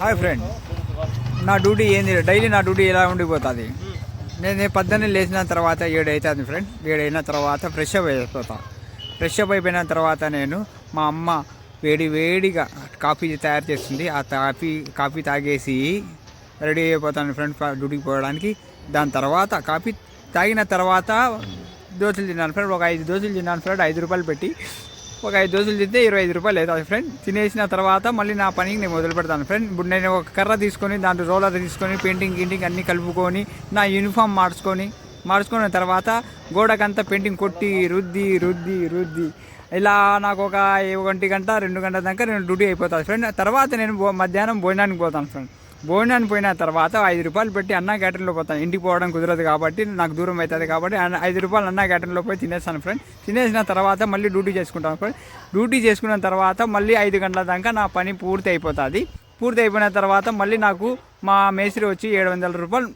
Hi friend, నా duty ఏంది? Daily నా డ్యూటీ ఎలా ఉండిపోతుంది. నేను పొద్దున్నే లేచిన తర్వాత 7 అవుతుంది ఫ్రెండ్. 7 అయిన తర్వాత ఫ్రెష్ అప్ అయిపోతాను. ఫ్రెష్ అప్ అయిపోయిన తర్వాత నేను మా అమ్మ వేడిగా కాఫీ తయారు చేస్తుంది. ఆ కాఫీ తాగేసి రెడీ అయిపోతాను ఫ్రెండ్ డ్యూటీకి పోవడానికి. దాని తర్వాత కాఫీ తాగిన తర్వాత దోశలు తిన్నాను ఫ్రెండ్. ఒక 5 దోశలు తిన్నాను ఫ్రెండ్. 5 రూపాయలు పెట్టి ఒక 5 దోశలు తింటే 25 రూపాయలు అవుతుంది ఫ్రెండ్. తినేసిన తర్వాత మళ్ళీ నా పనికి నేను మొదలు పెడతాను ఫ్రెండ్. ఇప్పుడు నేను ఒక కర్ర తీసుకొని దాంట్లో రోలర్ తీసుకొని పెయింటింగ్ అన్నీ కలుపుకొని నా యూనిఫామ్ మార్చుకున్న తర్వాత గోడకంతా పెయింటింగ్ కొట్టి రుద్ది ఇలా నాకు ఒక 1 గంట 2 గంటల దాకా నేను డ్యూటీ అయిపోతాను ఫ్రెండ్. తర్వాత నేను మధ్యాహ్నం భోజనానికి పోతాను ఫ్రెండ్. భోజనానికి పోయిన తర్వాత 5 రూపాయలు పెట్టి అన్నా క్యాటరింగ్లో పోతాను. ఇంటికి పోవడం కుదరదు కాబట్టి, నాకు దూరం అవుతుంది కాబట్టి 5 రూపాయలు అన్నా క్యాటరింగ్లో పోయి తినేస్తాను ఫ్రెండ్. తినేసిన తర్వాత మళ్ళీ డ్యూటీ చేసుకుంటాను ఫ్రెండ్. డ్యూటీ చేసుకున్న తర్వాత మళ్ళీ 5 గంటల దాకా నా పని పూర్తి అయిపోతుంది. పూర్తి అయిపోయిన తర్వాత మళ్ళీ నాకు మా మేస్త్రి వచ్చి 700 రూపాయలు